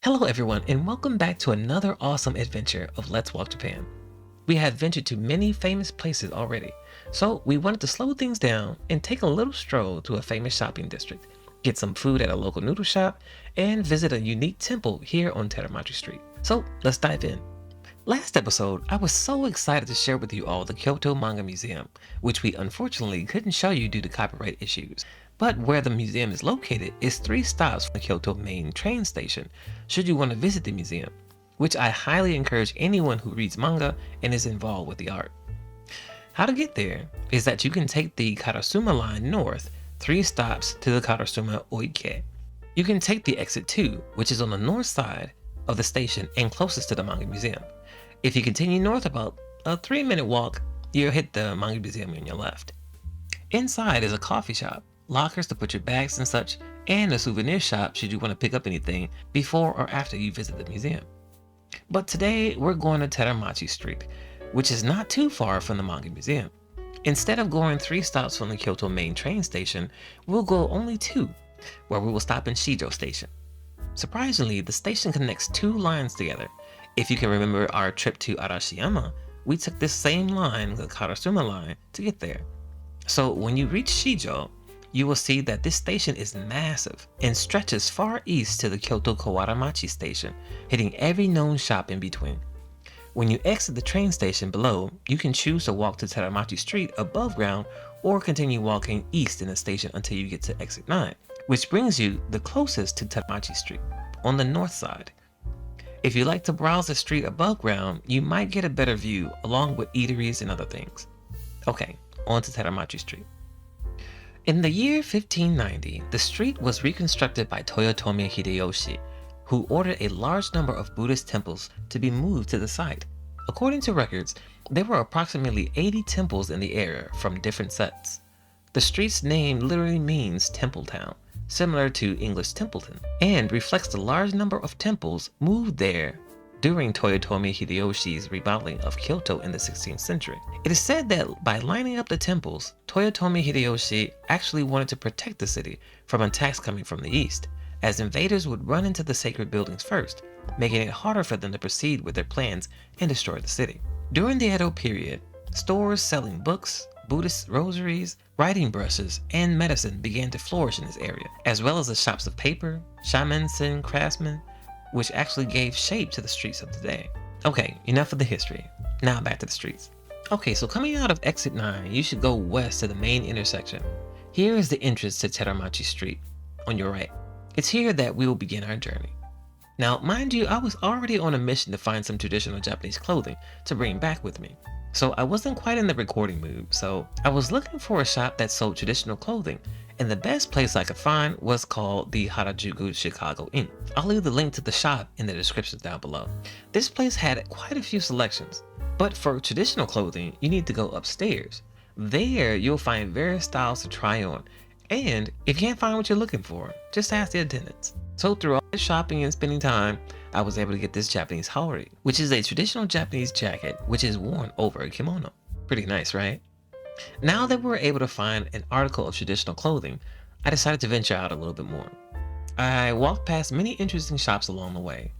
Hello everyone and welcome back to another awesome adventure of Let's Walk Japan. We have ventured to many famous places already, so we wanted to slow things down and take a little stroll to a famous shopping district, get some food at a local noodle shop, and visit a unique temple here on Teramachi Street. So let's dive in. Last episode, I was so excited to share with you all the Kyoto Manga Museum, which we unfortunately couldn't show you due to copyright issues. But where the museum is located is 3 stops from the Kyoto main train station, should you want to visit the museum, which I highly encourage anyone who reads manga and is involved with the art. How to get there is that you can take the Karasuma line north 3 stops to the Karasuma Oike. You can take the exit 2, which is on the north side of the station and closest to the manga museum. If you continue north about a 3-minute walk, you'll hit the manga museum on your left. Inside is a coffee shop, lockers to put your bags and such, and a souvenir shop should you want to pick up anything before or after you visit the museum. But today we're going to Teramachi Street, which is not too far from the manga museum. Instead of going 3 stops from the Kyoto main train station, we'll go only 2, where we will stop in Shijo Station. Surprisingly, the station connects 2 lines together. If you can remember our trip to Arashiyama, we took this same line, the Karasuma line, to get there. So when you reach Shijo, you will see that this station is massive and stretches far east to the Kyoto Kawaramachi station, hitting every known shop in between. When you exit the train station below, you can choose to walk to Teramachi Street above ground or continue walking east in the station until you get to exit 9, which brings you the closest to Teramachi Street, on the north side. If you like to browse the street above ground, you might get a better view along with eateries and other things. Okay, on to Teramachi Street. In the year 1590, the street was reconstructed by Toyotomi Hideyoshi, who ordered a large number of Buddhist temples to be moved to the site. According to records, there were approximately 80 temples in the area from different sects. The street's name literally means Temple Town, similar to English Templeton, and reflects the large number of temples moved there during Toyotomi Hideyoshi's remodeling of Kyoto in the 16th century. It is said that by lining up the temples, Toyotomi Hideyoshi actually wanted to protect the city from attacks coming from the east, as invaders would run into the sacred buildings first, making it harder for them to proceed with their plans and destroy the city. During the Edo period, stores selling books, Buddhist rosaries, writing brushes, and medicine began to flourish in this area, as well as the shops of paper, shamisen, craftsmen, which actually gave shape to the streets of today. Okay, enough of the history. Now back to the streets. Okay, so coming out of exit 9, you should go west to the main intersection. Here is the entrance to Teramachi Street, on your right. It's here that we will begin our journey. Now, mind you, I was already on a mission to find some traditional Japanese clothing to bring back with me. So I wasn't quite in the recording mood, so I was looking for a shop that sold traditional clothing, and the best place I could find was called the Harajuku Chicago Inn. I'll leave the link to the shop in the descriptions down below. This place had quite a few selections, but for traditional clothing, you need to go upstairs. There, you'll find various styles to try on, and if you can't find what you're looking for, just ask the attendants. So through all this shopping and spending time, I was able to get this Japanese hori, which is a traditional Japanese jacket which is worn over a kimono. Pretty nice, right? Now that we were able to find an article of traditional clothing, I decided to venture out a little bit more. I walked past many interesting shops along the way.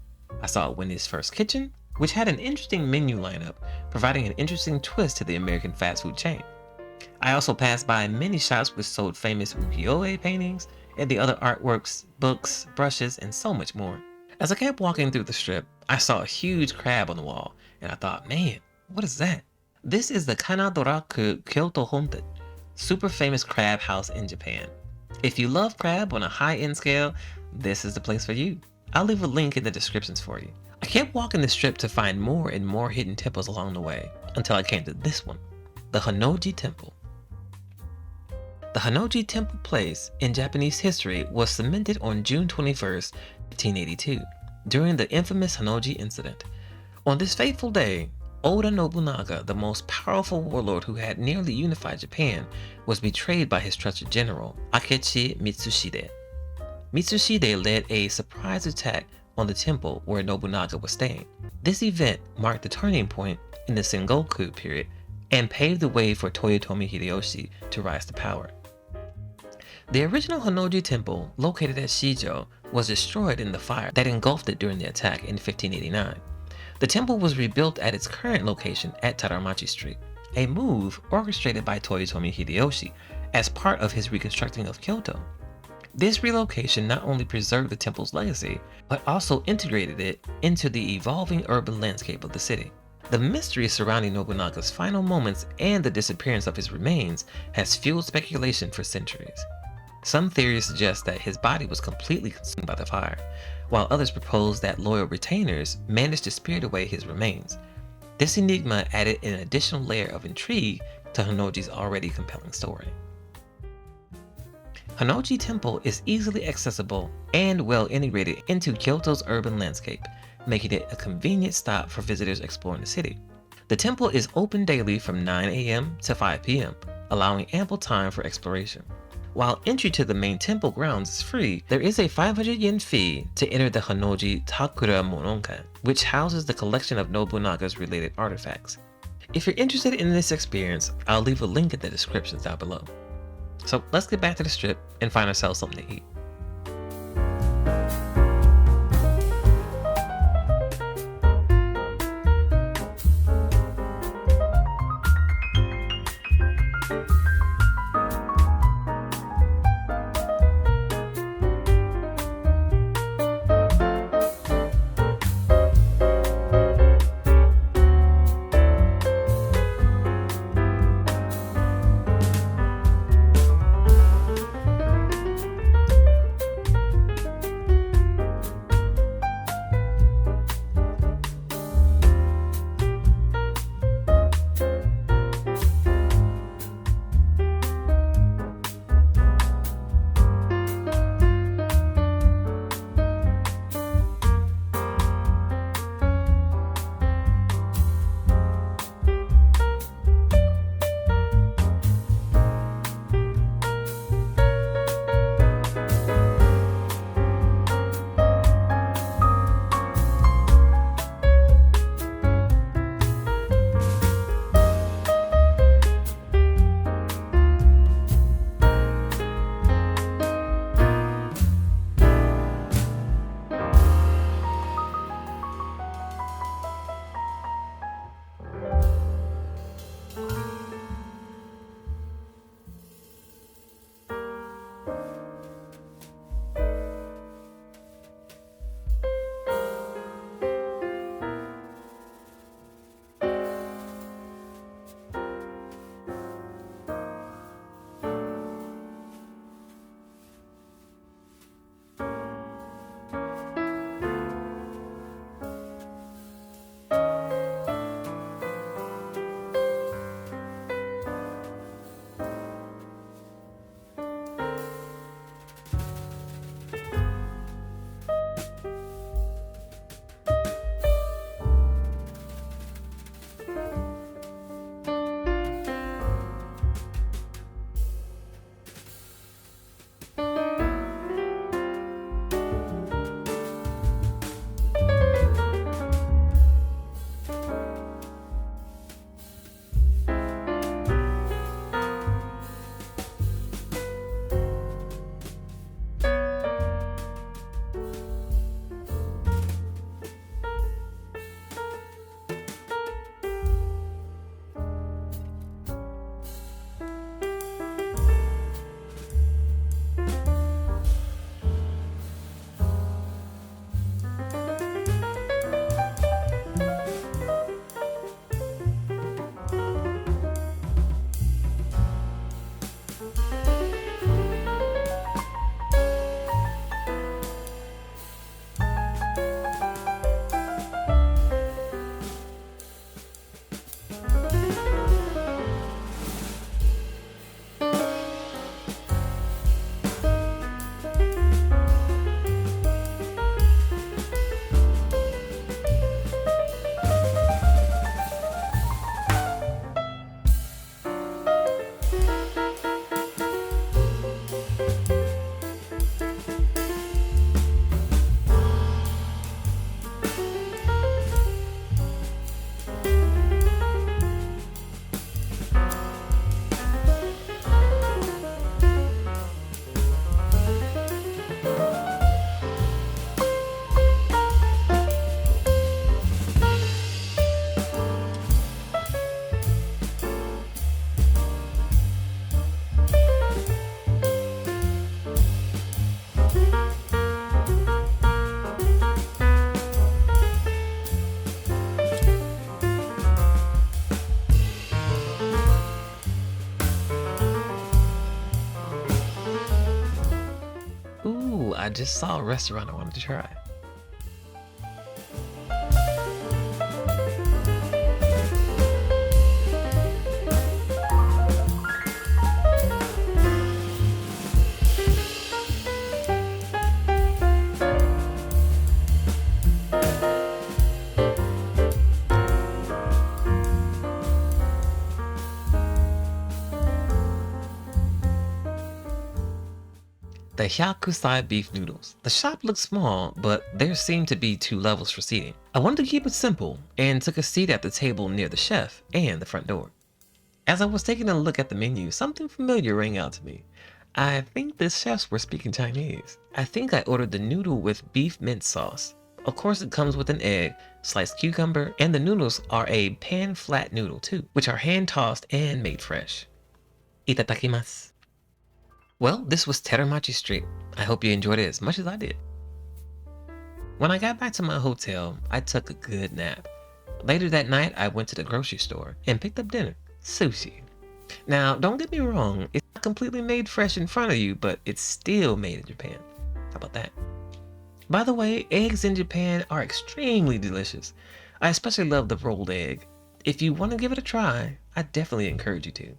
I saw Wendy's First Kitchen, which had an interesting menu lineup, providing an interesting twist to the American fast food chain. I also passed by many shops which sold famous ukiyo-e paintings and the other artworks, books, brushes, and so much more. As I kept walking through the strip, I saw a huge crab on the wall, and I thought, man, what is that? This is the Kanadoraku Kyoto Honten, super famous crab house in Japan. If you love crab on a high-end scale, this is the place for you. I'll leave a link in the descriptions for you. I kept walking the strip to find more and more hidden temples along the way, until I came to this one, the Honnoji Temple. The Honnoji Temple place in Japanese history was cemented on June 21st, 1582, during the infamous Honnoji incident. On this fateful day, Oda Nobunaga, the most powerful warlord who had nearly unified Japan, was betrayed by his trusted general, Akechi Mitsushide. Mitsushide led a surprise attack on the temple where Nobunaga was staying. This event marked the turning point in the Sengoku period and paved the way for Toyotomi Hideyoshi to rise to power. The original Honnoji temple, located at Shijo, was destroyed in the fire that engulfed it during the attack in 1589. The temple was rebuilt at its current location at Teramachi Street, a move orchestrated by Toyotomi Hideyoshi as part of his reconstructing of Kyoto. This relocation not only preserved the temple's legacy, but also integrated it into the evolving urban landscape of the city. The mystery surrounding Nobunaga's final moments and the disappearance of his remains has fueled speculation for centuries. Some theories suggest that his body was completely consumed by the fire, while others propose that loyal retainers managed to spirit away his remains. This enigma added an additional layer of intrigue to Honnoji's already compelling story. Honnoji Temple is easily accessible and well integrated into Kyoto's urban landscape, making it a convenient stop for visitors exploring the city. The temple is open daily from 9 a.m. to 5 p.m., allowing ample time for exploration. While entry to the main temple grounds is free, there is a 500 yen fee to enter the Honnoji Takura Mononkan, which houses the collection of Nobunaga's related artifacts. If you're interested in this experience, I'll leave a link in the descriptions down below. So let's get back to the strip and find ourselves something to eat. I just saw a restaurant I wanted to try. The Hyakusai beef noodles. The shop looked small, but there seemed to be 2 levels for seating. I wanted to keep it simple and took a seat at the table near the chef and the front door. As I was taking a look at the menu, something familiar rang out to me. I think the chefs were speaking Chinese. I think I ordered the noodle with beef mint sauce. Of course, it comes with an egg, sliced cucumber, and the noodles are a pan flat noodle too, which are hand tossed and made fresh. Itadakimasu. Well, this was Teramachi Street. I hope you enjoyed it as much as I did. When I got back to my hotel, I took a good nap. Later that night, I went to the grocery store and picked up dinner. Sushi. Now, don't get me wrong, it's not completely made fresh in front of you, but it's still made in Japan. How about that? By the way, eggs in Japan are extremely delicious. I especially love the rolled egg. If you want to give it a try, I definitely encourage you to.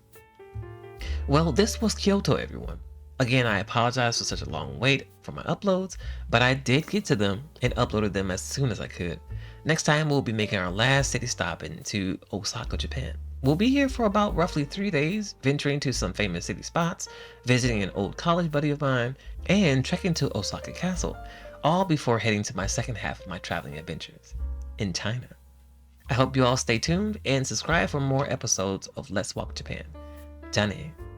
Well, this was Kyoto, everyone. Again, I apologize for such a long wait for my uploads, but I did get to them and uploaded them as soon as I could. Next time, we'll be making our last city stop into Osaka, Japan. We'll be here for about roughly 3 days, venturing to some famous city spots, visiting an old college buddy of mine, and trekking to Osaka Castle, all before heading to my second half of my traveling adventures in China. I hope you all stay tuned and subscribe for more episodes of Let's Walk Japan. じゃあね。